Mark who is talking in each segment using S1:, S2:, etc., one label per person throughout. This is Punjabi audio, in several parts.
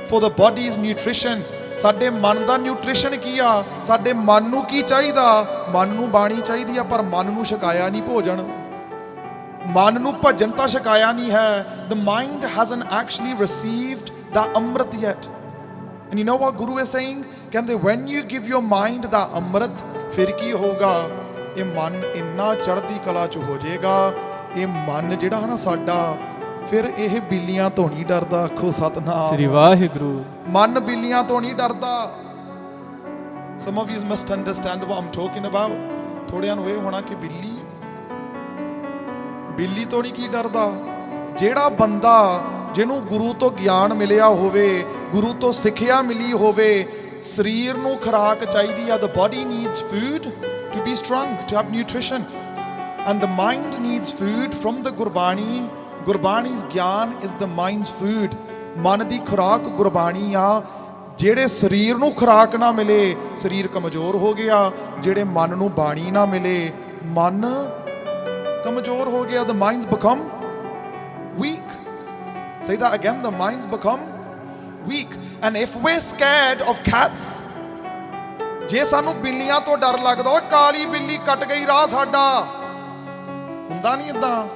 S1: for the body's nutrition. ਸਾਡੇ ਮਨ ਦਾ ਨਿਊਟ੍ਰੀਸ਼ਨ ਕੀ ਆ? ਸਾਡੇ ਮਨ ਨੂੰ ਕੀ ਚਾਹੀਦਾ? ਮਨ ਨੂੰ ਬਾਣੀ ਚਾਹੀਦੀ ਆ, ਪਰ ਮਨ ਨੂੰ ਛਕਾਇਆ ਨਹੀਂ ਭੋਜਨ, ਮਨ ਨੂੰ ਭਜਨ ਤਾਂ ਛਕਾਇਆ ਨਹੀਂ ਹੈ. The mind hasn't actually received the Amrit yet. And you know what Guru is saying? ਕਹਿੰਦੇ when you give your mind the ਅੰਮ੍ਰਿਤ, ਫਿਰ ਕੀ ਹੋਊਗਾ? ਇਹ ਮਨ ਇੰਨਾ ਚੜ੍ਹਦੀ ਕਲਾ 'ਚ ਹੋ ਜਾਏਗਾ, ਇਹ ਮਨ ਜਿਹੜਾ ਹੈ ਨਾ ਸਾਡਾ, ਫਿਰ ਇਹ ਬਿੱਲੀਆਂ ਤੋਂ ਨਹੀਂ ਡਰਦਾ. ਆਖੋ ਸਤਨਾਮ
S2: ਸ੍ਰੀ ਵਾਹਿਗੁਰੂ।
S1: ਮਨ ਬਿੱਲੀਆਂ ਤੋਂ ਨਹੀਂ ਡਰਦਾ. Some of you must understand what I'm talking about. ਥੋੜਿਆਂ ਨੂੰ ਇਹ ਹੋਣਾ ਕਿ ਬਿੱਲੀ ਤੋਂ ਨਹੀਂ ਕੀ ਡਰਦਾ? ਜਿਹੜਾ ਬੰਦਾ ਜਿਹਨੂੰ ਗੁਰੂ ਤੋਂ ਗਿਆਨ ਮਿਲਿਆ ਹੋਵੇ, ਗੁਰੂ ਤੋਂ ਸਿੱਖਿਆ ਮਿਲੀ ਹੋਵੇ, ਸਰੀਰ ਨੂੰ ਖੁਰਾਕ ਚਾਹੀਦੀ ਆ. The body needs food to be strong, to have nutrition, and the mind needs food from the Gurbani. Gurbani's ਗਿਆਨ is the mind's food. ਮਨ ਦੀ ਖੁਰਾਕ ਗੁਰਬਾਣੀ ਆ. ਜਿਹੜੇ ਸਰੀਰ ਨੂੰ ਖੁਰਾਕ ਨਾ ਮਿਲੇ, ਸਰੀਰ ਕਮਜ਼ੋਰ ਹੋ ਗਿਆ. ਜਿਹੜੇ ਮਨ ਨੂੰ ਬਾਣੀ ਨਾ ਮਿਲੇ, ਮਨ ਕਮਜ਼ੋਰ ਹੋ ਗਿਆ. The minds become weak. Say that again. The minds become weak. And if we're scared of cats, ਜੇ ਸਾਨੂੰ ਬਿੱਲੀਆਂ ਤੋਂ ਡਰ ਲੱਗਦਾ, ਓਏ ਕਾਲੀ ਬਿੱਲੀ ਕੱਟ ਗਈ ਰਾਹ ਸਾਡਾ, ਹੁੰਦਾ ਨਹੀਂ ਏਦਾਂ?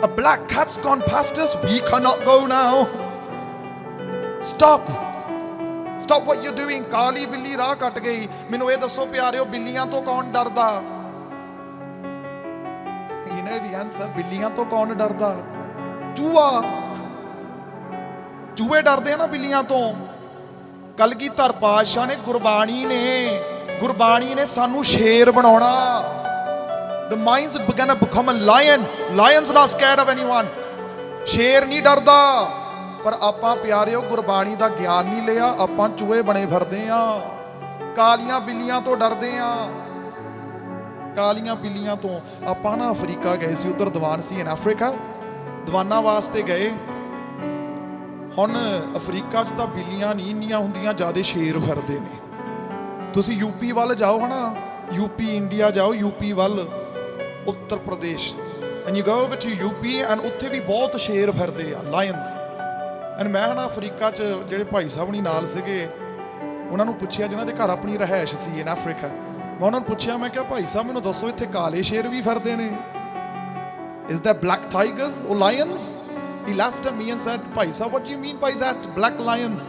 S1: A black cat's gone past us, we cannot go now. Stop what you're doing. ਕਾਲੀ ਬਿੱਲੀ ਰਾਹ ਕੱਟ ਗਈ. ਮੈਨੂੰ ਇਹ ਦੱਸੋ ਪਿਆਰਿਓ, ਬਿੱਲੀਆਂ ਤੋਂ ਕੌਣ ਡਰਦਾ? You know the answer. ਬਿੱਲੀਆਂ ਤੋਂ ਕੌਣ ਡਰਦਾ? ਚੂਹੇ ਡਰਦੇ ਆ ਨਾ ਬਿੱਲੀਆਂ ਤੋਂ. ਕਲਗੀਧਰ ਪਾਤਸ਼ਾਹ ਨੇ, ਗੁਰਬਾਣੀ ਨੇ ਸਾਨੂੰ ਸ਼ੇਰ ਬਣਾਉਣਾ. The minds are gonna become a lion. Lions not scared of anyone. ਸ਼ੇਰ ਨਹੀਂ ਡਰਦਾ. ਪਰ ਆਪਾਂ ਪਿਆਰਿਓ ਗੁਰਬਾਣੀ ਦਾ ਗਿਆਨ ਨਹੀਂ ਲਿਆ, ਆਪਾਂ ਚੂਹੇ ਬਣੇ ਫਿਰਦੇ ਆ. ਕਾਲੀਆਂ ਬਿੱਲੀਆਂ ਤੋਂ ਡਰਦੇ ਆ. ਕਾਲੀਆਂ ਬਿੱਲੀਆਂ ਤੋਂ. ਆਪਾਂ ਨਾ ਅਫਰੀਕਾ ਗਏ ਸੀ, ਉਧਰ ਦੀਵਾਨ ਸੀ ਇਨ ਅਫਰੀਕਾ, ਦੀਵਾਨਾਂ ਵਾਸਤੇ ਗਏ. ਹੁਣ ਅਫਰੀਕਾ 'ਚ ਤਾਂ ਬਿੱਲੀਆਂ ਨਹੀਂ ਇੰਨੀਆਂ ਹੁੰਦੀਆਂ, ਜ਼ਿਆਦਾ ਸ਼ੇਰ ਫਿਰਦੇ ਨੇ. ਤੁਸੀਂ ਯੂਪੀ ਵੱਲ ਜਾਓ, ਹਨਾ, ਯੂਪੀ ਇੰਡੀਆ ਜਾਓ, ਯੂਪੀ ਵੱਲ, Uttar Pradesh, and you go over to UP, and ਉੱਥੇ ਵੀ ਬਹੁਤ ਸ਼ੇਰ ਫਿਰਦੇ ਆ, ਲਾਇਨਸ. ਐਂਡ ਮੈਂ ਨਾ ਅਫਰੀਕਾ 'ਚ ਜਿਹੜੇ ਭਾਈ ਸਾਹਿਬ ਨਹੀਂ ਨਾਲ ਸੀਗੇ, ਉਹਨਾਂ ਨੂੰ ਪੁੱਛਿਆ, ਜਿਨ੍ਹਾਂ ਦੇ ਘਰ ਆਪਣੀ ਰਿਹਾਇਸ਼ ਸੀ ਇਨ ਅਫਰੀਕਾ, ਮੈਂ ਉਹਨਾਂ ਨੂੰ ਪੁੱਛਿਆ, ਮੈਂ ਕਿਹਾ ਭਾਈ ਸਾਹਿਬ ਮੈਨੂੰ ਦੱਸੋ, ਇੱਥੇ ਕਾਲੇ ਸ਼ੇਰ ਵੀ ਫਿਰਦੇ ਨੇ? Is that black tigers or lions? He laughed at me and said, Bhai Sahib what do you mean by that, black lions?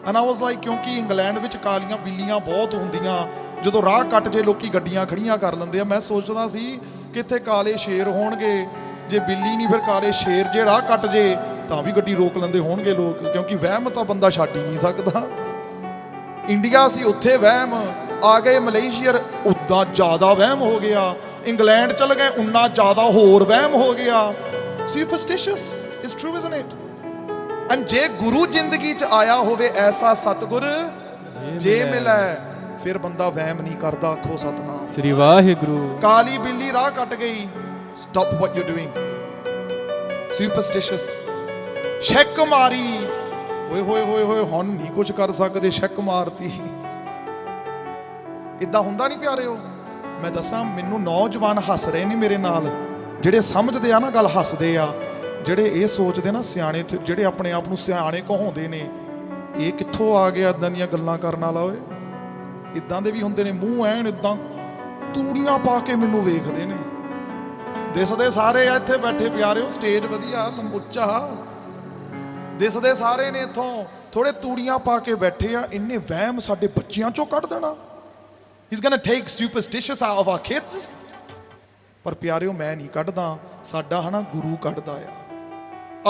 S1: And I was like, ਕਿਉਂਕਿ ਇੰਗਲੈਂਡ ਵਿੱਚ ਕਾਲੀਆਂ ਬਿੱਲੀਆਂ ਬਹੁਤ ਹੁੰਦੀਆਂ, ਜਦੋਂ ਰਾਹ ਕੱਟ ਜੇ ਲੋਕੀ ਗੱਡੀਆਂ ਖੜੀਆਂ ਕਰ ਲੈਂਦੇ ਆ. ਮੈਂ ਸੋਚਦਾ ਸੀ ਕਿ ਇੱਥੇ ਕਾਲੇ ਸ਼ੇਰ ਹੋਣਗੇ, ਜੇ ਬਿੱਲੀ ਨਹੀਂ ਫਿਰ ਕਾਲੇ ਸ਼ੇਰ ਜੇ ਰਾਹ ਕੱਟ ਜੇ ਤਾਂ ਵੀ ਗੱਡੀ ਰੋਕ ਲੈਂਦੇ ਹੋਣਗੇ ਲੋਕ, ਕਿਉਂਕਿ ਵਹਿਮ ਤਾਂ ਬੰਦਾ ਛੱਡ ਹੀ ਨਹੀਂ ਸਕਦਾ. ਇੰਡੀਆ ਸੀ, ਉੱਥੇ ਵਹਿਮ ਆ ਗਏ. ਮਲੇਸ਼ੀਆ ਉੱਦਾਂ ਜ਼ਿਆਦਾ ਵਹਿਮ ਹੋ ਗਿਆ. ਇੰਗਲੈਂਡ ਚਲ ਗਏ, ਉਨਾ ਜ਼ਿਆਦਾ ਹੋਰ ਵਹਿਮ ਹੋ ਗਿਆ. Superstitious is true, isn't it? And ਜੇ ਗੁਰੂ ਜ਼ਿੰਦਗੀ 'ਚ ਆਇਆ ਹੋਵੇ, ਐਸਾ ਸਤਿਗੁਰ ਜੇ ਮਿਲੇ, ਫਿਰ ਬੰਦਾ ਵਹਿਮ ਨਹੀਂ ਕਰਦਾ. ਆਖੋ ਸਤਨਾਮ
S2: ਸ੍ਰੀ ਵਾਹਿਗੁਰੂ।
S1: ਕਾਲੀ ਬਿੱਲੀ ਰਾਹ ਕੱਟ ਗਈ, stop what you're doing. Superstitious. ਛੱਕ ਮਾਰੀ, ਓਏ ਹੁਣ ਨਹੀਂ ਕੁਝ ਕਰ ਸਕਦੇ, ਛੱਕ ਮਾਰਤੀ. ਇਦਾਂ ਹੁੰਦਾ ਨਹੀਂ ਪਿਆਰਿਓ? ਮੈਂ ਦੱਸਾਂ, ਮੈਨੂੰ ਨੌਜਵਾਨ ਹੱਸ ਰਹੇ ਨੇ ਮੇਰੇ ਨਾਲ, ਜਿਹੜੇ ਸਮਝਦੇ ਆ ਨਾ ਗੱਲ, ਹੱਸਦੇ ਆ. ਜਿਹੜੇ ਇਹ ਸੋਚਦੇ ਨਾ ਸਿਆਣੇ, ਜਿਹੜੇ ਆਪਣੇ ਆਪ ਨੂੰ ਸਿਆਣੇ ਕਹਾਉਂਦੇ ਨੇ, ਇਹ ਕਿੱਥੋਂ ਆ ਗਿਆ ਇਦਾਂ ਦੀਆਂ ਗੱਲਾਂ ਕਰਨ ਵਾਲਾ? ਓਏ ਇਦਾਂ ਦੇ ਵੀ ਹੁੰਦੇ ਨੇ, ਮੂੰਹ ਐਨ ਇਦਾਂ ਤੂੜੀਆਂ ਪਾ ਕੇ ਮੈਨੂੰ ਵੇਖਦੇ ਨੇ. ਦਿਸਦੇ ਸਾਰੇ ਆ ਇੱਥੇ ਬੈਠੇ ਪਿਆਰਿਓ, ਸਟੇਜ ਵਧੀਆ ਉੱਚਾ, ਦਿਸਦੇ ਸਾਰੇ ਨੇ. ਇੱਥੋਂ ਥੋੜੇ ਤੂੜੀਆਂ ਪਾ ਕੇ ਬੈਠੇ ਆ. ਇੰਨੇ ਵਹਿਮ ਸਾਡੇ ਬੱਚਿਆਂ ਚੋਂ ਕੱਢ ਦੇਣਾ. He's gonna take superstitious out of our kids. ਪਰ ਪਿਆਰਿਓ, ਮੈਂ ਨਹੀਂ ਕੱਢਦਾ, ਸਾਡਾ ਹਨਾ ਗੁਰੂ ਕੱਢਦਾ ਆ.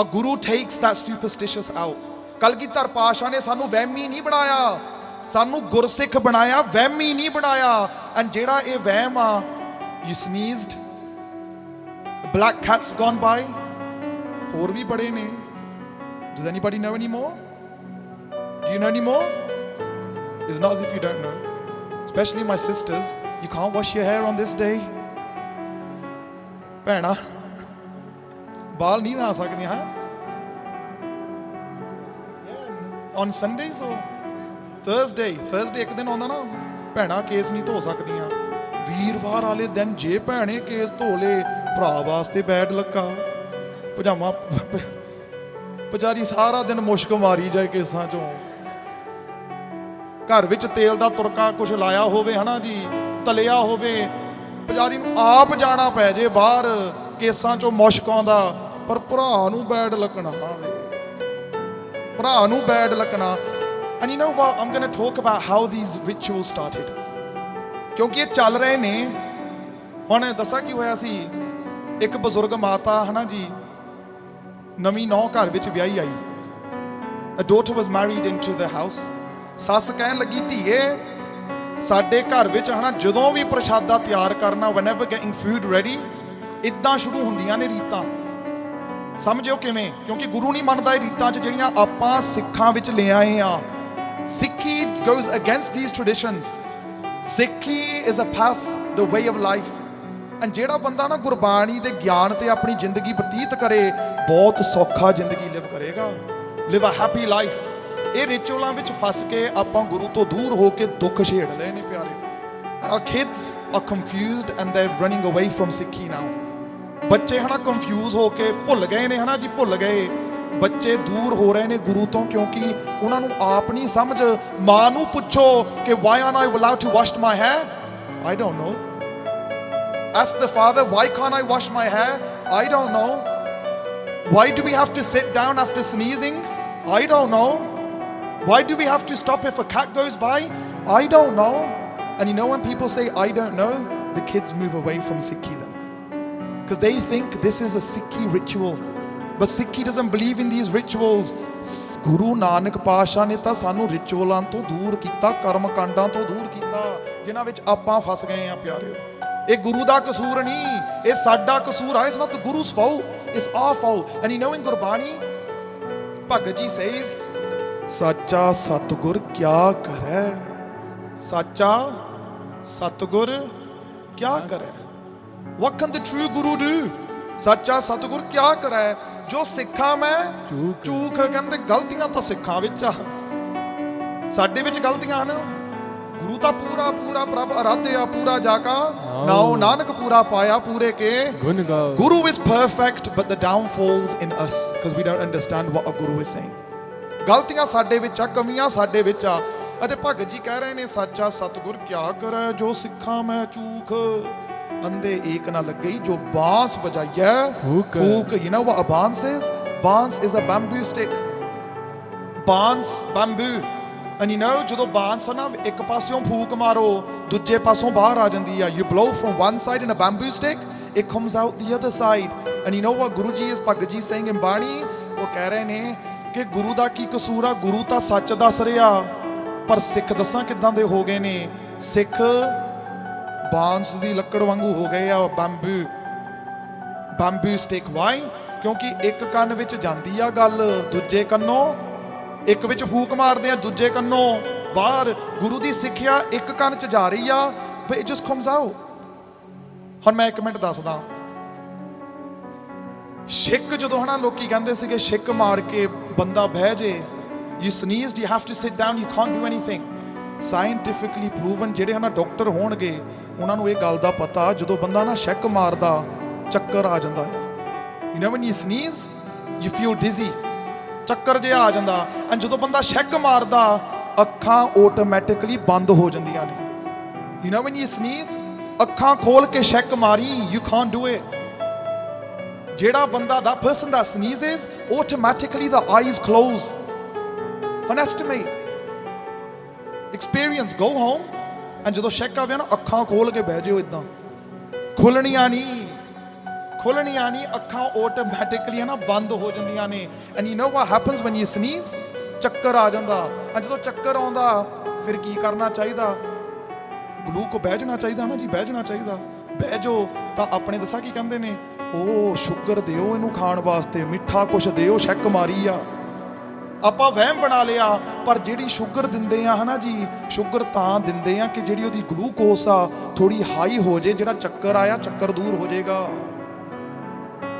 S1: A guru takes that superstitious out. Kalgidhar ਪਾਤਸ਼ਾਹ ਨੇ ਸਾਨੂੰ ਵਹਿਮੀ ਨਹੀਂ ਬਣਾਇਆ, ਸਾਨੂੰ ਗੁਰਸਿੱਖ ਬਣਾਇਆ, ਵਹਿਮੀ ਨਹੀਂ ਬਣਾਇਆ. ਐਂਡ ਜਿਹੜਾ ਇਹ ਵਹਿਮ ਆ, you sneezed, black cat's gone by, ਹੋਰ ਵੀ ਬੜੇ ਨੇ. Does anybody know any more? Do you know any more? It's not as if you don't know. Especially my sisters, you can't wash your hair on this day. ਭੈਣਾ ਬਾਲ ਨਹੀਂ ਨਾ ਸਕਦੀਆਂ, ਹਾਂ, on Sundays or Thursday ਇੱਕ ਦਿਨ ਆਉਂਦਾ ਨਾ, ਭੈਣਾ ਕੇਸ ਨਹੀਂ ਧੋ ਸਕਦੀਆਂ. ਵੀਰਵਾਰ ਵਾਲੇ ਦਿਨ ਜੇ ਭੈਣੇ ਕੇਸ ਧੋ ਲੇ, ਭਰਾ ਵਾਸਤੇ ਬੈਡ ਲੱਗਾ, ਪੁਜਾਰੀ ਸਾਰਾ ਦਿਨ ਮੁਸ਼ਕ ਮਾਰੀ ਜਾਏ ਕੇਸਾਂ ਚੋਂ, ਘਰ ਵਿੱਚ ਤੇਲ ਦਾ ਤੁਰਕਾ ਕੁਝ ਲਾਇਆ ਹੋਵੇ ਹਨਾ ਜੀ, ਤਲਿਆ ਹੋਵੇ, ਪੁਜਾਰੀ ਨੂੰ ਆਪ ਜਾਣਾ ਪੈ ਜੇ ਬਾਹਰ ਕੇਸਾਂ ਚੋਂ ਮੁਸ਼ਕ ਆਉਂਦਾ, ਪਰ ਭਰਾ ਨੂੰ ਬੈਡ ਲੱਗਣਾ ਵੇ, ਭਰਾ ਨੂੰ ਬੈਡ ਲੱਗਣਾ। And you know what, I'm going to talk about how these rituals started, ਕਿਉਂਕਿ ਇਹ ਚੱਲ ਰਹੇ ਨੇ। ਹੁਣ ਦੱਸਾਂ ਕੀ ਹੋਇਆ ਸੀ, ਇੱਕ ਬਜ਼ੁਰਗ ਮਾਤਾ ਹਨਾ ਜੀ, ਨਵੀਂ ਨੌਂ ਘਰ ਵਿੱਚ ਵਿਆਹੀ ਆਈ, a daughter was married into the house, ਸੱਸ ਕਹਿਣ ਲੱਗੀ ਧੀਏ ਸਾਡੇ ਘਰ ਵਿੱਚ ਹਨਾ ਜਦੋਂ ਵੀ ਪ੍ਰਸ਼ਾਦਾ ਤਿਆਰ ਕਰਨਾ, whenever getting food ready, ਇੱਦਾਂ ਸ਼ੁਰੂ ਹੁੰਦੀਆਂ ਨੇ ਰੀਤਾਂ। ਸਮਝਿਓ ਕਿਵੇਂ, ਕਿਉਂਕਿ ਗੁਰੂ ਨਹੀਂ ਮੰਨਦਾ ਇਹ ਰੀਤਾਂ 'ਚ ਜਿਹੜੀਆਂ ਆਪਾਂ ਸਿੱਖਾਂ ਵਿੱਚ ਲੈ ਆਏ ਆ। ਸਿੱਖੀ goes against these traditions. ਸਿੱਖੀ is a path, the way of life. and ਜਿਹੜਾ ਬੰਦਾ ਨਾ ਗੁਰਬਾਣੀ ਦੇ ਗਿਆਨ ਤੇ ਆਪਣੀ ਜ਼ਿੰਦਗੀ ਬਤੀਤ ਕਰੇ, ਬਹੁਤ ਸੌਖਾ ਜ਼ਿੰਦਗੀ ਲਿਵ ਕਰੇਗਾ, live a happy life। ਇਹ ਰਿਚੁਅਲਾਂ ਵਿੱਚ ਫਸ ਕੇ ਆਪਾਂ ਗੁਰੂ ਤੋਂ ਦੂਰ ਹੋ ਕੇ ਦੁੱਖ ਛੇੜ ਲਏ ਨੇ ਪਿਆਰੇ। Our kids are confused and they're running away from ਸਿੱਖੀ now। ਬੱਚੇ ਹਨਾ ਕਨਫਿਊਜ਼ ਹੋ ਕੇ ਭੁੱਲ ਗਏ ਨੇ ਹਨਾ ਜੀ, ਭੁੱਲ ਗਏ ਬੱਚੇ, ਦੂਰ ਹੋ ਰਹੇ ਨੇ ਗੁਰੂ ਤੋਂ, ਕਿਉਂਕਿ ਉਹਨਾਂ ਨੂੰ ਆਪ ਨਹੀਂ ਸਮਝ। ਮਾਂ ਨੂੰ ਪੁੱਛੋ ਕਿ why aren't I allowed to wash my hair? I don't know. Ask the father, why can't I wash my hair? I don't know. Why do we have to sit down after sneezing? I don't know. Why do we have to stop if a cat goes by? I don't know. And you know when people say I don't know, the kids move away from Sikhi then, because they think this is a Sikhi ritual, but Sikhi doesn't believe in these rituals। Guru Nanak Pasha ਨੇ ਤਾਂ ਸਾਨੂੰ ਰਿਚੁਅਲਾਂ ਤੋਂ ਦੂਰ ਕੀਤਾ, ਕਰਮ ਕਾਂਡਾਂ ਤੋਂ ਦੂਰ ਕੀਤਾ, ਜਿਨ੍ਹਾਂ ਵਿੱਚ ਆਪਾਂ ਫਸ ਗਏ ਆ ਪਿਆਰਿਓ। ਇਹ ਗੁਰੂ ਦਾ ਕਸੂਰ ਨਹੀਂ, ਇਹ ਸਾਡਾ ਕਸੂਰ ਹੈ। It's not the Guru's fault, it's our fault। And you know in Gurbani, Bhagat Ji says, ਸੱਚਾ ਸਤਿਗੁਰ ਕਿਆ ਕਰੈ, ਸੱਚਾ ਸਤਿਗੁਰ ਕਿਆ ਕਰੈ। What can the true Guru do? ਸੱਚਾ ਸਤਿਗੁਰ ਕਿਆ ਕਰੈ, ਜੋ ਸਿੱਖਾਂ ਮੈਂ ਚੂਕ। ਕਹਿੰਦੇ ਗਲਤੀਆਂ ਤਾਂ ਸਿੱਖਾਂ ਵਿੱਚ ਆ, ਸਾਡੇ ਵਿੱਚ ਗਲਤੀਆਂ ਹਨ। ਗੁਰੂ ਤਾਂ ਪੂਰਾ ਪੂਰਾ ਪ੍ਰਭ ਅਰਾਧਿਆ, ਪੂਰਾ ਜਾ ਕਾ ਨਾਉ ਨਾਨਕ ਪੂਰਾ ਪਾਇਆ, ਪੂਰੇ ਕੇ ਗੁਣ ਗਾਓ। Guru is perfect, but the downfalls in us, because we don't understand what a Guru is saying। ਗਲਤੀਆਂ ਸਾਡੇ ਵਿੱਚ ਆ, ਕਮੀਆਂ ਸਾਡੇ ਵਿੱਚ ਆ। ਅਤੇ ਭਗਤ ਜੀ ਕਹਿ ਰਹੇ ਨੇ ਸੱਚਾ ਸਤਿਗੁਰ ਕਿਆ ਕਰੈ, ਜੋ ਸਿੱਖਾਂ ਮੈਂ ਚੂਕ। ਅੰਧੇ ਏਕ ਨਾ ਲੱਗਈ, ਜੋ ਬਾਂਸ ਵਜਾਈਐ ਫੂਕ। You know what a ਬਾਂਸ is? ਬਾਂਸ is a bamboo stick। ਬਾਂਸ bamboo। And you know ਜਦੋਂ ਬਾਂਸ ਨਾ ਇੱਕ ਪਾਸਿਓਂ ਫੂਕ ਮਾਰੋ, ਦੂਜੇ ਪਾਸੋਂ ਬਾਹਰ ਆ ਜਾਂਦੀ ਆ। You blow from one side in a bamboo stick, it comes out the other side। And you know what Guru Ji is, Bhagat Ji saying in Bani, ਉਹ ਕਹਿ ਰਹੇ ਨੇ ਕਿ ਗੁਰੂ ਦਾ ਕੀ ਕਸੂਰ ਆ, ਗੁਰੂ ਤਾਂ ਸੱਚ ਦੱਸ ਰਿਹਾ, ਪਰ ਸਿੱਖ ਦੱਸਾਂ ਕਿੱਦਾਂ ਦੇ ਹੋ ਗਏ ਨੇ। ਸਿੱਖ ਬਾਂਸ ਦੀ ਲੱਕੜ ਵਾਂਗੂ ਹੋ ਗਏ ਆ, ਬੈਂਬੂ ਸਟਿਕ। ਵਾਈ? ਕਿਉਂਕਿ ਇੱਕ ਕੰਨ ਵਿੱਚ ਜਾਂਦੀ ਆ ਗੱਲ, ਦੂਜੇ ਕੰਨੋਂ, ਇੱਕ ਵਿੱਚ ਫੂਕ ਮਾਰਦੇ ਆ, ਦੂਜੇ ਕੰਨੋਂ ਬਾਹਰ। ਗੁਰੂ ਦੀ ਸਿੱਖਿਆ ਇੱਕ ਕੰਨ 'ਚ ਜਾ ਰਹੀ ਆ, but it just comes out। ਹੁਣ ਮੈਂ 1 ਮਿੰਟ ਦੱਸਦਾ। ਛਿੱਕ ਜਦੋਂ ਹਨਾ ਲੋਕੀ ਕਹਿੰਦੇ ਸੀਗੇ ਛਿੱਕ ਮਾਰ ਕੇ ਬੰਦਾ ਬਹਿ ਜੇ, you sneezed, you have to sit down, you can't do anything। Scientifically proven, ਜਿਹੜੇ ਹਨਾ ਡਾਕਟਰ ਹੋਣਗੇ ਉਹਨਾਂ ਨੂੰ ਇਹ ਗੱਲ ਦਾ ਪਤਾ, ਜਦੋਂ ਬੰਦਾ ਨਾ ਛਿੱਕ ਮਾਰਦਾ ਚੱਕਰ ਆ ਜਾਂਦਾ ਆ। You know when you sneeze, you feel dizzy, ਚੱਕਰ ਜਿਹਾ ਆ ਜਾਂਦਾ। ਐਂਡ ਜਦੋਂ ਬੰਦਾ ਛਿੱਕ ਮਾਰਦਾ ਅੱਖਾਂ ਆਟੋਮੈਟਿਕਲੀ ਬੰਦ ਹੋ ਜਾਂਦੀਆਂ ਨੇ। You know when you sneeze, ਅੱਖਾਂ ਖੋਲ ਕੇ ਛਿੱਕ ਮਾਰੀ, you can't do it। ਜਿਹੜਾ ਬੰਦਾ, that person that sneezes, automatically the eyes close। Unestimate, experience, go home, and ਜਦੋਂ ਛਿੱਕ ਆਵੇ ਨਾ ਅੱਖਾਂ ਖੋਲ ਕੇ ਬਹਿ ਜਾਓ, ਇਦਾਂ ਖੁੱਲਣੀਆਂ ਨਹੀਂ, ਖੁੱਲਣੀਆਂ ਨਹੀਂ, ਅੱਖਾਂ ਆਟੋਮੈਟਿਕਲੀ ਹੈ ਨਾ ਬੰਦ ਹੋ ਜਾਂਦੀਆਂ ਨੇ। And you know what happens when you sneeze? ਚੱਕਰ ਆ ਜਾਂਦਾ। ਐਂਡ ਜਦੋਂ ਚੱਕਰ ਆਉਂਦਾ ਫਿਰ ਕੀ ਕਰਨਾ ਚਾਹੀਦਾ? ਗਲੂ ਕੋ ਬਹਿ ਜਾਣਾ ਚਾਹੀਦਾ ਨਾ ਜੀ, ਬਹਿ ਜਾਣਾ ਚਾਹੀਦਾ। ਬਹਿ ਜਾਓ ਤਾਂ ਆਪਣੇ ਦੱਸਾਂ ਕੀ ਕਹਿੰਦੇ ਨੇ, ਉਹ ਸ਼ੂਗਰ ਦਿਓ ਇਹਨੂੰ ਖਾਣ ਵਾਸਤੇ, ਮਿੱਠਾ ਕੁਛ ਦਿਓ, ਛਿੱਕ ਮਾਰੀ ਆ। ਆਪਾਂ ਵਹਿਮ ਬਣਾ ਲਿਆ, ਪਰ ਜਿਹੜੀ ਸ਼ੂਗਰ ਦਿੰਦੇ ਆ ਹਨਾ ਜੀ, ਸ਼ੂਗਰ ਤਾਂ ਦਿੰਦੇ ਆ ਕਿ ਜਿਹੜੀ ਉਹਦੀ ਗਲੂਕੋਸ ਆ ਥੋੜੀ ਹਾਈ ਹੋ ਜੇ, ਜਿਹੜਾ ਚੱਕਰ ਆਇਆ ਚੱਕਰ ਦੂਰ ਹੋ ਜਾਏਗਾ।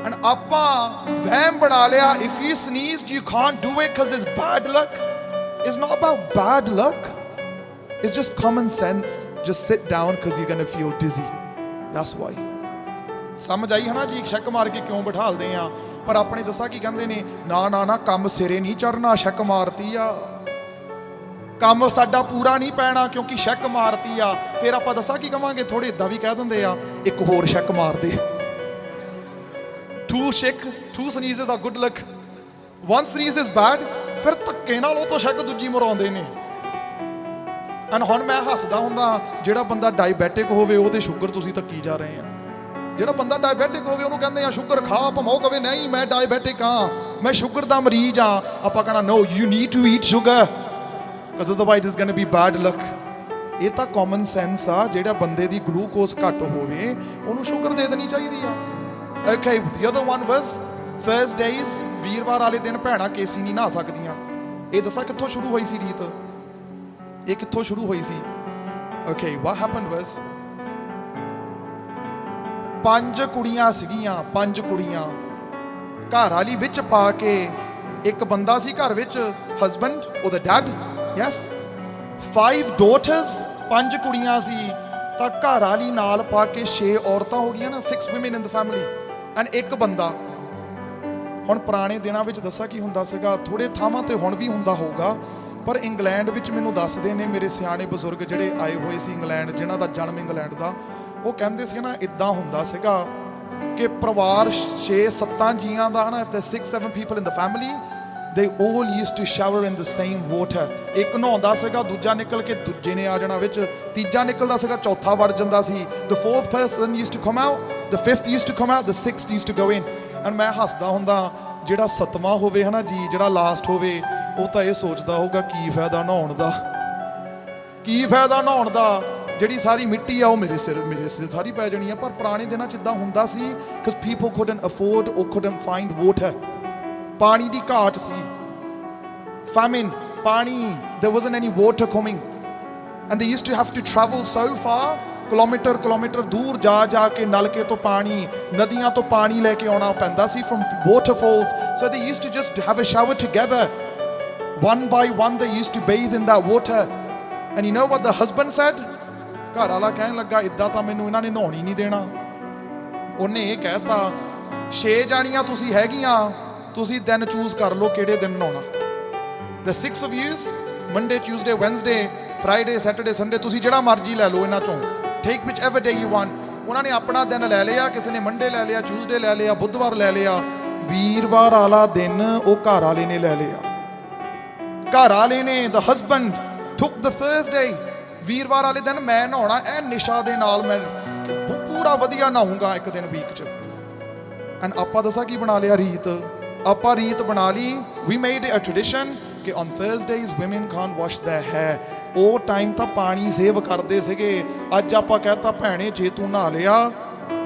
S1: ਐਂਡ ਆਪਾਂ ਵਹਿਮ ਬਣਾ ਲਿਆ, if you sneezed you can't do it because it's bad luck. It's not about bad luck, it's just common sense. Just sit down because you going to feel dizzy, that's why. ਸਮਝ ਆਈ ਹਨਾ ਜੀ, ਛੱਕ ਮਾਰ ਕੇ ਕਿਉਂ ਬਿਠਾਲਦੇ ਆ? ਪਰ ਆਪਣੇ ਦੱਸਾਂ ਕੀ ਕਹਿੰਦੇ ਨੇ, ਨਾ ਨਾ ਨਾ ਕੰਮ ਸਿਰੇ ਨਹੀਂ ਚੜਨਾ, ਸ਼ੱਕ ਮਾਰਤੀ ਆ, ਕੰਮ ਸਾਡਾ ਪੂਰਾ ਨਹੀਂ ਪੈਣਾ ਕਿਉਂਕਿ ਸ਼ੱਕ ਮਾਰਤੀ ਆ। ਫਿਰ ਆਪਾਂ ਦੱਸਾਂ ਕੀ ਕਵਾਂਗੇ, ਥੋੜੇ ਇਦਾਂ ਵੀ ਕਹਿ ਦਿੰਦੇ ਆ, ਇੱਕ ਹੋਰ ਸ਼ੱਕ ਮਾਰ ਦੇ। two sneezes are good luck, one sneeze is bad। ਫਿਰ ਧੱਕੇ ਨਾਲ ਉਹ ਤੋਂ ਸ਼ੱਕ ਦੂਜੀ ਮਰਾਉਂਦੇ ਨੇ। ਐਂਡ ਹੁਣ ਮੈਂ ਹੱਸਦਾ ਹੁੰਦਾ, ਜਿਹੜਾ ਬੰਦਾ ਡਾਇਬੈਟਿਕ ਹੋਵੇ ਉਹਦੇ ਸ਼ੂਗਰ ਤੁਸੀਂ ਧੱਕੀ ਜਾ ਰਹੇ ਆ। ਜਿਹੜਾ ਬੰਦਾ ਡਾਇਬੈਟਿਕ ਹੋਵੇ ਉਹਨੂੰ ਕਹਿੰਦੇ ਆ ਸ਼ੂਗਰ ਖਾ, ਭਮਾਓ ਕਵੇ ਨਹੀਂ ਮੈਂ ਡਾਇਬੈਟਿਕ ਹਾਂ, ਮੈਂ ਸ਼ੂਗਰ ਦਾ ਮਰੀਜ਼ ਹਾਂ। ਆਪਾਂ ਕਹਿਣਾ no, you need to eat sugar because otherwise it's going to be bad luck। ਇਹ ਤਾਂ ਕਾਮਨ ਸੈਂਸ ਆ। ਜਿਹੜਾ ਬੰਦੇ ਦੀ ਗਲੂਕੋਜ਼ ਘੱਟ ਹੋਵੇ ਉਹਨੂੰ ਸ਼ੂਗਰ ਦੇ ਦੇਣੀ ਚਾਹੀਦੀ ਆ। Okay, the other one was Thursdays, ਵੀਰਵਾਰ ਵਾਲੇ ਦਿਨ ਭੈਣਾਂ ਕੇਸੀ ਨਹੀਂ ਨਹਾ ਸਕਦੀਆਂ। ਇਹ ਦੱਸਾਂ ਕਿੱਥੋਂ ਸ਼ੁਰੂ ਹੋਈ ਸੀ ਰੀਤ, ਇਹ ਕਿੱਥੋਂ ਸ਼ੁਰੂ ਹੋਈ ਸੀ? Okay, what happened was 5 ਕੁੜੀਆਂ ਸੀਗੀਆਂ, 5 ਕੁੜੀਆਂ ਘਰ ਵਾਲੀ ਵਿੱਚ ਪਾ ਕੇ। ਇੱਕ ਬੰਦਾ ਸੀ ਘਰ ਵਿੱਚ, ਹਸਬੈਂਡ, ਉਹਦਾ ਡੈਡ, ਯੈਸ, 5 daughters, 5 ਕੁੜੀਆਂ ਸੀ ਤਾਂ ਘਰ ਵਾਲੀ ਨਾਲ ਪਾ ਕੇ 6 ਔਰਤਾਂ ਹੋ ਗਈਆਂ ਨਾ, 6 women in the family and ਇੱਕ ਬੰਦਾ। ਹੁਣ ਪੁਰਾਣੇ ਦਿਨਾਂ ਵਿੱਚ ਦੱਸਾਂ ਕੀ ਹੁੰਦਾ ਸੀਗਾ, ਥੋੜੇ ਥਾਵਾਂ ਤੇ ਹੁਣ ਵੀ ਹੁੰਦਾ ਹੋਊਗਾ, ਪਰ ਇੰਗਲੈਂਡ ਵਿੱਚ ਮੈਨੂੰ ਦੱਸਦੇ ਨੇ ਮੇਰੇ ਸਿਆਣੇ ਬਜ਼ੁਰਗ ਜਿਹੜੇ ਆਏ ਹੋਏ ਸੀ ਇੰਗਲੈਂਡ, ਜਿਨ੍ਹਾਂ ਦਾ ਜਨਮ ਇੰਗਲੈਂਡ ਦਾ, ਉਹ ਕਹਿੰਦੇ ਸੀ ਨਾ ਇੱਦਾਂ ਹੁੰਦਾ ਸੀਗਾ ਕਿ ਪਰਿਵਾਰ 6-7 ਜੀਆਂ ਦਾ ਨਾ, if there's 6-7 people in the family, they all used to shower in the same water। ਇੱਕ ਨਹਾਉਂਦਾ ਸੀਗਾ, ਦੂਜਾ ਨਿਕਲ ਕੇ ਦੂਜੇ ਨੇ ਆ ਜਾਣਾ ਵਿੱਚ, ਤੀਜਾ ਨਿਕਲਦਾ ਸੀਗਾ, ਚੌਥਾ ਵੜ ਜਾਂਦਾ ਸੀ, the 4th person used to come out, the 5th used to come out, the 6th used to go in। And ਮੈਂ ਹੱਸਦਾ ਹੁੰਦਾ, ਜਿਹੜਾ 7ਵਾਂ ਹੋਵੇ ਹੈ ਨਾ ਜੀ, ਜਿਹੜਾ ਲਾਸਟ ਹੋਵੇ, ਉਹ ਤਾਂ ਇਹ ਸੋਚਦਾ ਹੋਊਗਾ ਕੀ ਫਾਇਦਾ ਨਹਾਉਣ ਦਾ, ਕੀ ਫਾਇਦਾ ਨਹਾਉਣ ਦਾ, ਜਿਹੜੀ ਸਾਰੀ ਮਿੱਟੀ ਆ ਉਹ ਮੇਰੇ ਸਿਰ ਸਾਰੀ ਪੈ ਜਾਣੀ ਆ। ਪਰ ਪੁਰਾਣੇ ਦਿਨਾਂ 'ਚ ਇੱਦਾਂ ਹੁੰਦਾ ਸੀ because people couldn't afford or couldn't find water। ਪਾਣੀ ਦੀ ਘਾਟ ਸੀ, famine, ਪਾਣੀ, there wasn't any water coming and they used to have to travel so far, kilometre ਦੂਰ ਜਾ ਕੇ ਨਲਕੇ ਤੋਂ ਪਾਣੀ, ਨਦੀਆਂ ਤੋਂ ਪਾਣੀ ਲੈ ਕੇ ਆਉਣਾ ਪੈਂਦਾ ਸੀ from waterfalls। So they used to just have a shower together, one by one they used to bathe in that water। And you know what the husband said? ਘਰ ਵਾਲਾ ਕਹਿਣ ਲੱਗਾ, ਇੱਦਾਂ ਤਾਂ ਮੈਨੂੰ ਇਹਨਾਂ ਨੇ ਨਹਾਉਣ ਹੀ ਨਹੀਂ ਦੇਣਾ। ਉਹਨੇ ਇਹ ਕਹਿਤਾ, 6 ਜਾਣੀਆਂ ਤੁਸੀਂ ਹੈਗੀਆਂ, ਤੁਸੀਂ ਦਿਨ ਚੂਜ਼ ਕਰ ਲਓ ਕਿਹੜੇ ਦਿਨ ਨਹਾਉਣਾ। The 6 of you, Monday, Tuesday, Wednesday, Friday, Saturday, Sunday, ਤੁਸੀਂ ਜਿਹੜਾ ਮਰਜ਼ੀ ਲੈ ਲਓ ਇਹਨਾਂ ਚੋਂ, take whichever day you want। ਉਹਨਾਂ ਨੇ ਆਪਣਾ ਦਿਨ ਲੈ ਲਿਆ, ਕਿਸੇ ਨੇ ਮੰਡੇ ਲੈ ਲਿਆ, ਟਿਊਜ਼ਡੇ ਲੈ ਲਿਆ, ਬੁੱਧਵਾਰ ਲੈ ਲਿਆ, ਵੀਰਵਾਰ ਵਾਲਾ ਦਿਨ ਉਹ ਘਰ ਵਾਲੇ ਨੇ ਲੈ ਲਿਆ। ਘਰ ਵਾਲੇ ਨੇ, the husband took the Thursday, ਵੀਰਵਾਰ ਵਾਲੇ ਦਿਨ ਮੈਂ ਨਹਾਉਣਾ ਐ ਨਿਸ਼ਾ ਦੇ ਨਾਲ, ਮੈਂ ਪੂਰਾ ਵਧੀਆ ਨਹਾਊਂਗਾ ਇੱਕ ਦਿਨ ਵੀਕ 'ਚ। ਐਂਡ ਆਪਾਂ ਦੱਸਾਂ ਕੀ ਬਣਾ ਲਿਆ ਰੀਤ, ਆਪਾਂ ਰੀਤ ਬਣਾ ਲਈ, we made it a tradition ਕਿ on Thursdays women can't wash their hair। ਉਹ ਟਾਈਮ ਤਾਂ ਪਾਣੀ ਸੇਵ ਕਰਦੇ ਸੀਗੇ। ਅੱਜ ਆਪਾਂ ਕਹਿਤਾ ਭੈਣੇ ਜੇ ਤੂੰ ਨਹਾ ਲਿਆ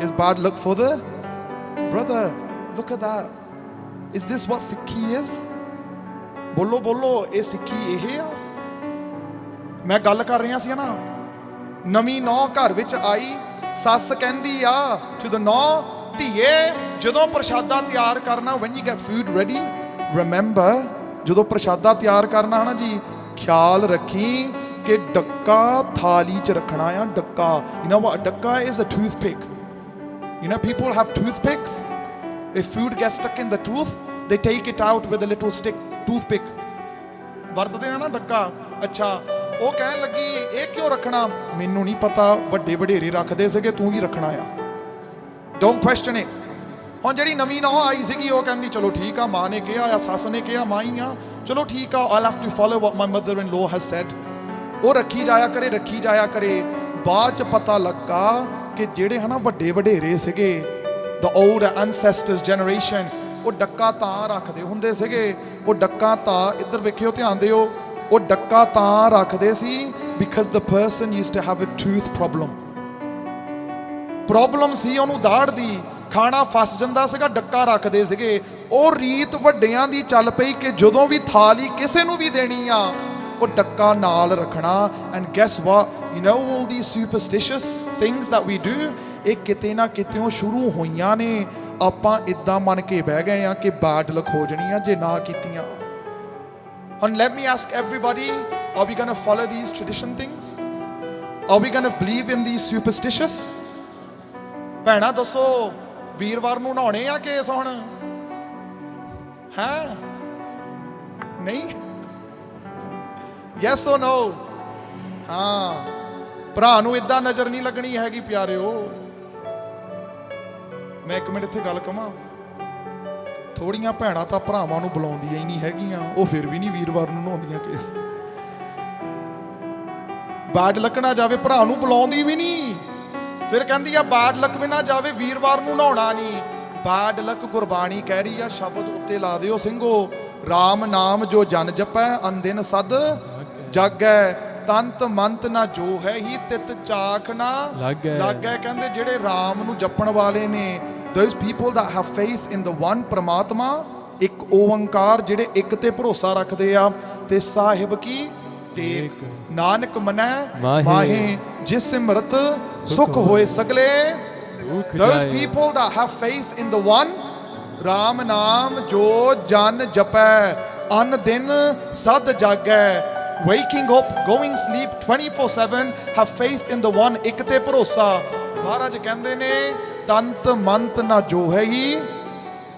S1: is bad luck for the brother। look at that, is this what ਸਿੱਖੀ is? ਬੋਲੋ ਇਹ ਸਿੱਖੀ ਇਹ ਆ। ਮੈਂ ਗੱਲ ਕਰ ਰਿਹਾ ਸੀ ਨਾ, ਨਵੀਂ ਨੌਂ ਘਰ ਵਿੱਚ ਆਈ, ਸੱਸ ਕਹਿੰਦੀ ਆ to the ਨੌਂ, ਧੀਏ ਜਦੋਂ ਪ੍ਰਸ਼ਾਦਾ ਤਿਆਰ ਕਰਨਾ, when you get food ready, remember ਜਦੋਂ ਪ੍ਰਸ਼ਾਦਾ ਤਿਆਰ ਕਰਨਾ ਹੈ ਨਾ ਜੀ, ਖਿਆਲ ਰੱਖੀ ਕਿ ਡੱਕਾ ਥਾਲੀ 'ਚ ਰੱਖਣਾ ਆ। ਡੱਕਾ, you know what a ਡੱਕਾ is? A toothpick। you know people have toothpicks, if food gets stuck in the tooth they take it out with a little stick, toothpick। ਵਰਤਦੇ ਆ ਨਾ ਡੱਕਾ। ਅੱਛਾ, ਉਹ ਕਹਿਣ ਲੱਗੀ ਇਹ ਕਿਉਂ ਰੱਖਣਾ? ਮੈਨੂੰ ਨਹੀਂ ਪਤਾ, ਵੱਡੇ ਵਡੇਰੇ ਰੱਖਦੇ ਸੀਗੇ, ਤੂੰ ਵੀ ਰੱਖਣਾ ਆ, ਡੋਂਟ ਕੁਐਸਚਨ ਇਟ। ਹੁਣ ਜਿਹੜੀ ਨਵੀਂ ਨੌਂ ਆਈ ਸੀਗੀ ਉਹ ਕਹਿੰਦੀ ਚਲੋ ਠੀਕ ਆ, ਮਾਂ ਨੇ ਕਿਹਾ ਆ, ਸੱਸ ਨੇ ਕਿਹਾ, ਮਾਂ ਹੀ ਆ, ਚਲੋ ਠੀਕ ਆ, I'll have to follow what my mother-in-law has said। ਉਹ ਰੱਖੀ ਜਾਇਆ ਕਰੇ। ਬਾਅਦ 'ਚ ਪਤਾ ਲੱਗਾ ਕਿ ਜਿਹੜੇ ਹਨਾ ਵੱਡੇ ਵਡੇਰੇ ਸੀਗੇ, the old ancestors generation, ਉਹ ਡੱਕਾ ਤਾਂ ਰੱਖਦੇ ਹੁੰਦੇ ਸੀਗੇ, ਉਹ ਡੱਕਾ ਤਾਂ, ਇੱਧਰ ਵੇਖਿਓ, ਧਿਆਨ ਦਿਓ, ਉਹ ਡੱਕਾ ਤਾਂ ਰੱਖਦੇ ਸੀ because the person used to have a tooth problem ਸੀ ਉਹਨੂੰ ਦਾੜ ਦੀ, ਖਾਣਾ ਫਸ ਜਾਂਦਾ ਸੀਗਾ, ਡੱਕਾ ਰੱਖਦੇ ਸੀਗੇ। ਉਹ ਰੀਤ ਵੱਡਿਆਂ ਦੀ ਚੱਲ ਪਈ ਕਿ ਜਦੋਂ ਵੀ ਥਾਲੀ ਕਿਸੇ ਨੂੰ ਵੀ ਦੇਣੀ ਆ, ਉਹ ਡੱਕਾ ਨਾਲ ਰੱਖਣਾ। And gas what, you know all these superstitious things that we do, ਇਹ ਕਿਤੇ ਨਾ ਕਿਤੇੋਂ ਸ਼ੁਰੂ ਹੋਈਆਂ ਨੇ। ਆਪਾਂ ਇੱਦਾਂ ਮੰਨ ਕੇ ਬਹਿ ਗਏ ਆ ਕਿ ਬੈਡ ਲੱਕ ਹੋ ਜਾਣੀ ਆ ਜੇ ਨਾ ਕੀਤੀਆਂ। ਹੁਣ let me ask everybody, are we going to follow these tradition things? Are we going to believe in these superstitious? ਭੈਣਾਂ ਦੱਸੋ, ਵੀਰਵਾਰ ਨੂੰ ਨਹਾਉਣੇ ਆ ਕੇਸ? ਹੁਣ ਹੈ ਨਹੀਂ? ਯੈਸ ਔਰ ਨੋ? ਹਾਂ, ਭਰਾ ਨੂੰ ਇਦਾਂ ਨਜ਼ਰ ਨਹੀਂ ਲੱਗਣੀ ਹੈਗੀ ਪਿਆਰਿਓ। ਮੈਂ ਇੱਕ ਮਿੰਟ ਇੱਥੇ ਗੱਲ ਕਵਾਂ, ਥੋੜੀਆਂ ਭੈਣਾਂ ਤਾਂ ਭਰਾਵਾਂ ਨੂੰ ਬੁਲਾਉਂਦੀਆਂ ਹੀ ਨਹੀਂ ਹੈਗੀਆਂ, ਉਹ ਫਿਰ ਵੀ ਨਹੀਂ ਵੀਰਵਾਰ ਨੂੰ ਨਹਾਉਂਦੀਆਂ ਕੇਸ। ਬਾਡ ਲੱਕ ਨਾ ਜਾਵੇ, ਭਰਾ ਨੂੰ ਬੁਲਾਉਂਦੀ ਵੀ ਨਹੀਂ, ਫਿਰ ਕਹਿੰਦੀ ਆ ਬਾਡ ਲੱਕ ਵੀ ਨਾ ਜਾਵੇ, ਵੀਰਵਾਰ ਨੂੰ ਨਹਾਉਣਾ ਨਹੀਂ। ਬਾਡ ਲੱਕ ਗੁਰਬਾਣੀ ਕਹਿ ਰਹੀ ਆ, ਸ਼ਬਦ ਉੱਤੇ ਲਾ ਦਿਓ ਸਿੰਘੋ, ਰਾਮ ਨਾਮ ਜੋ ਜਨ ਜਪੈ ਅਨਦਿਨ ਸਦ ਜਾਗੈ, ਤੰਤ ਮੰਤ ਨਾ ਜੋ ਹੈ ਹੀ ਤਿਤ ਚਾਖ ਨਾ ਲਾਗੈ। ਕਹਿੰਦੇ ਜਿਹੜੇ ਰਾਮ ਨੂੰ ਜਪਣ ਵਾਲੇ ਨੇ, those people that have faith in the one ਪ੍ਰਮਾਤਮਾ, ਇੱਕ ਓੰਕਾਰ, ਜਿਹੜੇ ਇੱਕ ਤੇ ਭਰੋਸਾ ਰੱਖਦੇ ਆ, ਤੇ ਸਾਹਿਬ ਕੀ ਟੇਕ, ਨਾਨਕ ਮਨੈ ਮਾਹੇ, ਜਿਸ ਸਿਮਰਤ ਸੁਖ ਹੋਏ ਸਗਲੇ। those people that have faith in the one, Ram ਨਾਮ ਜੋ ਜਨ ਜਪੈ ਅਨ ਦਿਨ ਸਦ ਜਾਗੈ, waking up, going sleep 24/7, have faith in the one, ਇੱਕ ਤੇ ਭਰੋਸਾ। ਮਹਾਰਾਜ ਕਹਿੰਦੇ ਨੇ ਤੰਤ ਮੰਤ ਨਾ ਜੋ ਹੈ ਹੀ,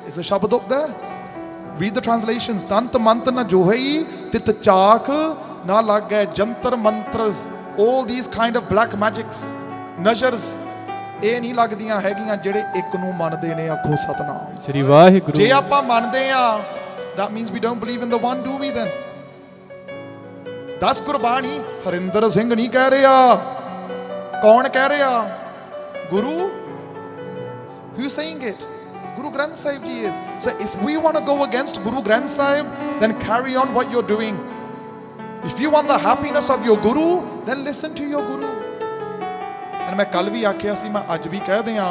S1: ਇਸ ਸ਼ਬਦ up there, read the translations, ਤੰਤ ਮੰਤ ਨਾ ਜੋ ਹੈ ਹੀ ਤਿਤ ਚਾਕ ਨਾ ਲਾਗੈ, ਜੰਤਰ ਮੰਤਰਸ, all these kind of black magics, ਨਜ਼ਰਸ, ਇਹ ਨਹੀਂ ਲੱਗਦੀਆਂ ਹੈਗੀਆਂ ਜਿਹੜੇ ਇੱਕ ਨੂੰ ਮੰਨਦੇ ਨੇ। ਆਖੋ ਸਤਨਾਮ
S2: ਸ੍ਰੀ ਵਾਹਿਗੁਰੂ।
S1: ਜੇ ਆਪਾਂ ਮੰਨਦੇ ਆ, that means we don't believe in the one, do we then? ਦਸ ਗੁਰਬਾਣੀ ਹਰਿੰਦਰ ਸਿੰਘ ਨਹੀਂ ਕਹਿ ਰਿਹਾ, ਕੌਣ ਕਹਿ ਰਿਹਾ? ਗੁਰੂ। who is saying it? Guru Granth Sahib Ji is. So if we want to go against Guru Granth Sahib, then carry on what you're doing. If you want the happiness of your Guru, then listen to your Guru. And ਮੈਂ ਕੱਲ ਵੀ ਆਖਿਆ ਸੀ, ਮੈਂ ਅੱਜ ਵੀ ਕਹਿ ਦਿਆਂ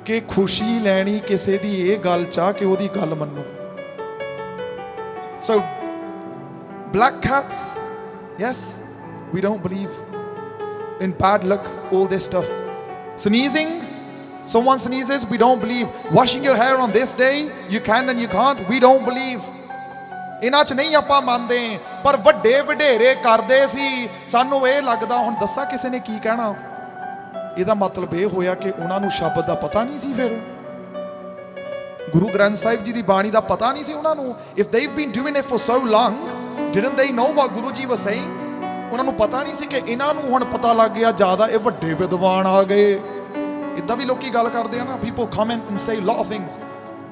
S1: ਕਿ ਖੁਸ਼ੀ ਲੈਣੀ ਕਿਸੇ ਦੀ ਇਹ ਗੱਲ ਚਾਹ ਕਿ ਉਹਦੀ ਗੱਲ ਮੰਨੋ। So black cats, yes, we don't believe in bad luck, all this stuff. Sneezing, someone sneezes, we don't believe. Washing your hair on this day, you can and you can't, we don't believe. ਇਹਨਾਂ 'ਚ ਨਹੀਂ ਆਪਾਂ ਮੰਨਦੇ, ਪਰ ਵੱਡੇ ਵਡੇਰੇ ਕਰਦੇ ਸੀ, ਸਾਨੂੰ ਇਹ ਲੱਗਦਾ। ਹੁਣ ਦੱਸਾਂ ਕਿਸੇ ਨੇ ਕੀ ਕਹਿਣਾ, ਇਹਦਾ ਮਤਲਬ ਇਹ ਹੋਇਆ ਕਿ ਉਹਨਾਂ ਨੂੰ ਸ਼ਬਦ ਦਾ ਪਤਾ ਨਹੀਂ ਸੀ, ਫਿਰ ਗੁਰੂ ਗ੍ਰੰਥ ਸਾਹਿਬ ਜੀ ਦੀ ਬਾਣੀ ਦਾ ਪਤਾ ਨਹੀਂ ਸੀ ਉਹਨਾਂ ਨੂੰ। If they've been doing it for so long, didn't they know what Guru Ji was saying? ਉਹਨਾਂ ਨੂੰ ਪਤਾ ਨਹੀਂ ਸੀ ਕਿ ਇਹਨਾਂ ਨੂੰ ਹੁਣ ਪਤਾ ਲੱਗ ਗਿਆ ਜ਼ਿਆਦਾ, ਇਹ ਵੱਡੇ ਵਿਦਵਾਨ ਆ ਗਏ। ਇੱਦਾਂ ਵੀ ਲੋਕੀ ਗੱਲ ਕਰਦੇ ਆ ਨਾ, people come and say a lot of things,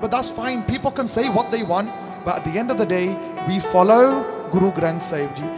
S1: but that's fine, people can say what they want, but at the end of the day we follow Guru Granth Sahib Ji.